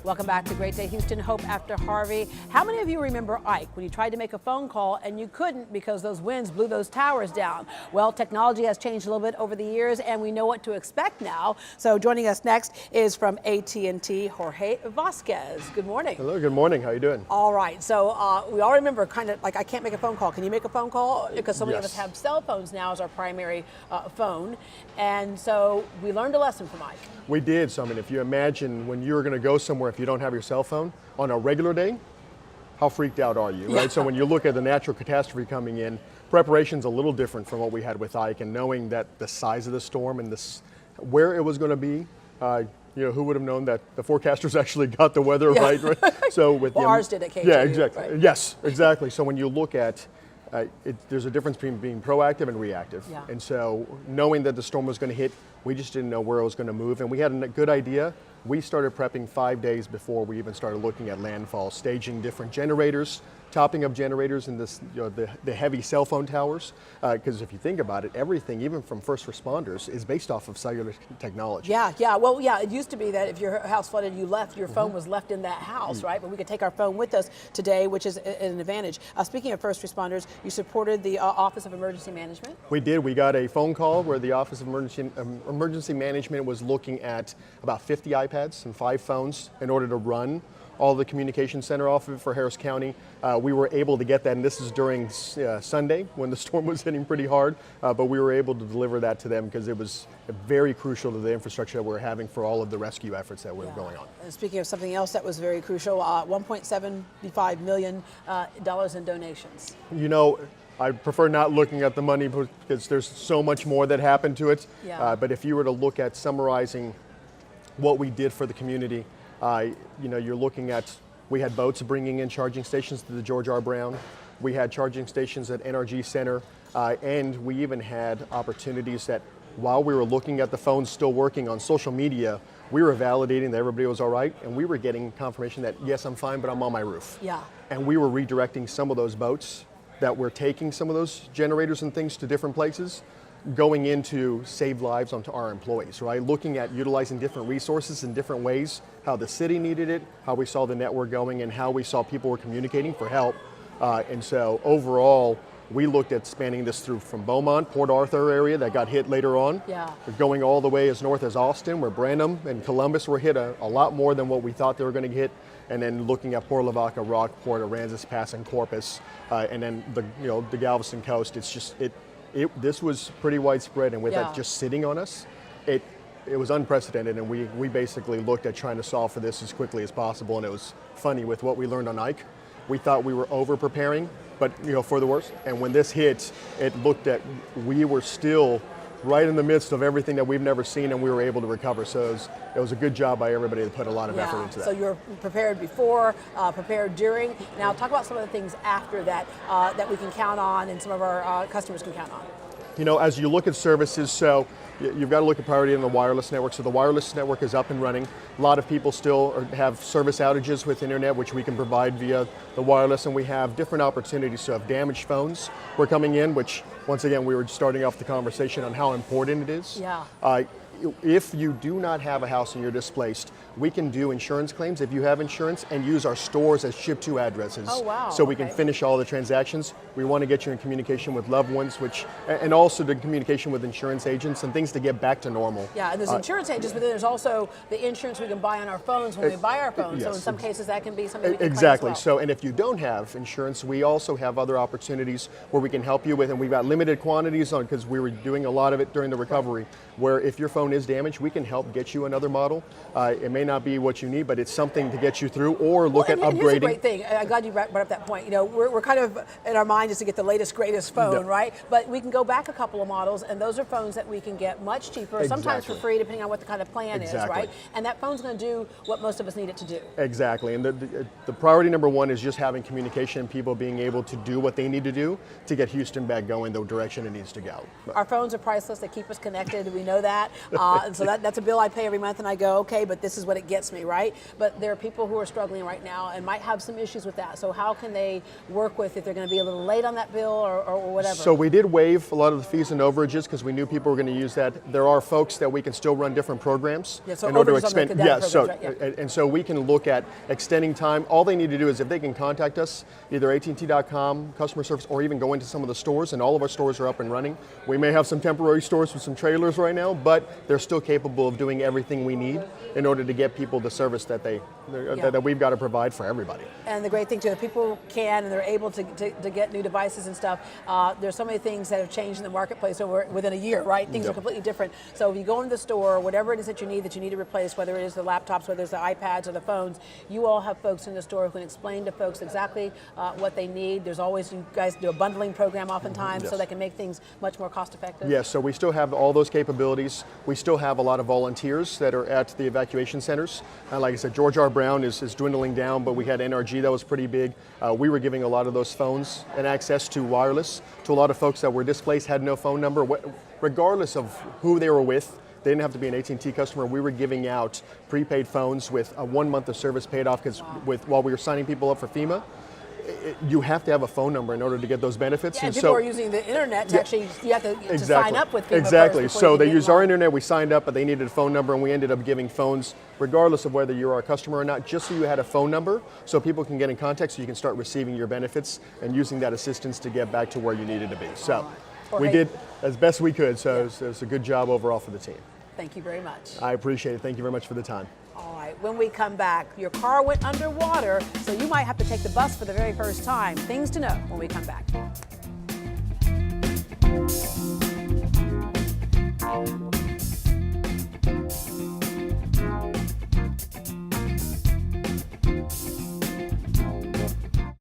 Welcome back to Great Day Houston. Hope after Harvey. How many of you remember Ike when you tried to make a phone call and you couldn't because those winds blew those towers down? Well, technology has changed a little bit over the years and we know what to expect now. So joining us next is from AT&T, Jorge Vazquez. Good morning. Hello, good morning. How are you doing? All right. So we all remember kind of like I can't make a phone call. Can you make a phone call? Because so many of us have cell phones now as our primary phone. And so we learned a lesson from Ike. We did. So I mean, if you imagine when you're going to go somewhere, if you don't have your cell phone on a regular day, how freaked out are you, right? So when you look at the natural catastrophe coming in, preparation's a little different from what we had with Ike, and knowing that the size of the storm and this, where it was going to be, you know, who would have known that the forecasters actually got the weather right? So with well, ours did at KT. Yeah, exactly. Right? Yes, exactly. So when you look at there's a difference between being proactive and reactive. Yeah. And so knowing that the storm was going to hit, we just didn't know where it was going to move. And we had a good idea. We started prepping 5 days before we even started looking at landfall, staging different generators, topping of generators in this, you know, the heavy cell phone towers. Because if you think about it, everything, even from first responders, is based off of cellular technology. Yeah. Well, yeah, it used to be that if your house flooded, you left, your phone was left in that house, right? But we could take our phone with us today, which is an advantage. Speaking of first responders, you supported the Office of Emergency Management? We did. We got a phone call where the Office of Emergency Management was looking at about 50 iPads and 5 phones in order to run all the communication center off of it for Harris County. We were able to get that, and this is during Sunday when the storm was hitting pretty hard, but we were able to deliver that to them because it was very crucial to the infrastructure that we're having for all of the rescue efforts that were going on. And speaking of something else that was very crucial, $1.75 million in donations. You know, I prefer not looking at the money because there's so much more that happened to it. Yeah. But if you were to look at summarizing what we did for the community, you know, you're looking at, we had boats bringing in charging stations to the George R. Brown. We had charging stations at NRG Center. And we even had opportunities that while we were looking at the phones still working on social media, we were validating that everybody was all right. And we were getting confirmation that, yes, I'm fine, but I'm on my roof. Yeah. And we were redirecting some of those boats that were taking some of those generators and things to different places, going into save lives onto our employees, right? Looking at utilizing different resources in different ways, how the city needed it, how we saw the network going, and how we saw people were communicating for help. And so overall, we looked at spanning this through from Beaumont, Port Arthur area that got hit later on, going all the way as north as Austin, where Branham and Columbus were hit a lot more than what we thought they were going to get, and then looking at Port Lavaca, Rockport, Aransas Pass, and Corpus, and then the Galveston coast. It's just this was pretty widespread, and with that just sitting on us, it was unprecedented, and we basically looked at trying to solve for this as quickly as possible. And it was funny with what we learned on Ike. We thought we were over preparing, but for the worst. And when this hit, it looked at we were still right in the midst of everything that we've never seen, and we were able to recover. So it was a good job by everybody that put a lot of effort into that. So you were prepared before, prepared during. Now talk about some of the things after that that we can count on and some of our customers can count on. You know, as you look at services, so you've got to look at priority in the wireless network. So the wireless network is up and running. A lot of people still have service outages with internet, which we can provide via the wireless, and we have different opportunities. So if damaged phones were coming in, which once again, we were starting off the conversation on how important it is. Yeah. If you do not have a house and you're displaced, we can do insurance claims if you have insurance and use our stores as ship-to addresses. Oh, wow. So we can finish all the transactions. We want to get you in communication with loved ones, and also the communication with insurance agents and things to get back to normal. Yeah, and there's insurance agents, but then there's also the insurance we can buy on our phones when we buy our phones. Yes. So in some cases that can be something we can exactly. claim as well. So, and if you don't have insurance, we also have other opportunities where we can help you with, and we've got limited quantities on because we were doing a lot of it during the recovery, where if your phone is damaged, we can help get you another model. It may not be what you need, but it's something to get you through, or look at upgrading. Here's a great thing. I'm glad you brought up that point. You know, we're kind of in our mind is to get the latest, greatest phone, right? But we can go back a couple of models, and those are phones that we can get much cheaper, sometimes for free, depending on what the kind of plan is, right? And that phone's going to do what most of us need it to do. Exactly. And the priority number one is just having communication, people being able to do what they need to do to get Houston back going the direction it needs to go. Our phones are priceless. They keep us connected. We know that. And so that's a bill I pay every month, and I go, okay, but this is what what it gets me, right? But there are people who are struggling right now and might have some issues with that. So how can they work with if they're going to be a little late on that bill or whatever? So we did waive a lot of the fees and overages because we knew people were going to use that. There are folks that we can still run different programs so in order to overages on the expand. cadet So programs, right? and so we can look at extending time. All they need to do is if they can contact us, either AT&T.com, customer service, or even go into some of the stores, and all of our stores are up and running. We may have some temporary stores with some trailers right now, but they're still capable of doing everything we need in order to get people the service that that we've got to provide for everybody. And the great thing too, if people can and they're able to get new devices and stuff, there's so many things that have changed in the marketplace within a year, right? Things are completely different. So if you go into the store, whatever it is that you need to replace, whether it is the laptops, whether it's the iPads or the phones, you all have folks in the store who can explain to folks exactly what they need. There's always, you guys do a bundling program oftentimes so that can make things much more cost effective. Yes, so we still have all those capabilities. We still have a lot of volunteers that are at the evacuation centers. Like I said, George R. Brown is dwindling down, but we had NRG that was pretty big. We were giving a lot of those phones and access to wireless to a lot of folks that were displaced, had no phone number. Regardless of who they were with, they didn't have to be an AT&T customer. We were giving out prepaid phones with a 1 month of service paid off because while we were signing people up for FEMA, you have to have a phone number in order to get those benefits. Yeah, and people are using the internet to actually, you have to sign up with FEMA Exactly, first so they used our internet, we signed up, but they needed a phone number, and we ended up giving phones, regardless of whether you're our customer or not, just so you had a phone number, so people can get in contact, so you can start receiving your benefits and using that assistance to get back to where you needed to be. So we did as best we could, so it was a good job overall for the team. Thank you very much. I appreciate it. Thank you very much for the time. All right, when we come back, your car went underwater, so you might have to take the bus for the very first time. Things to know when we come back.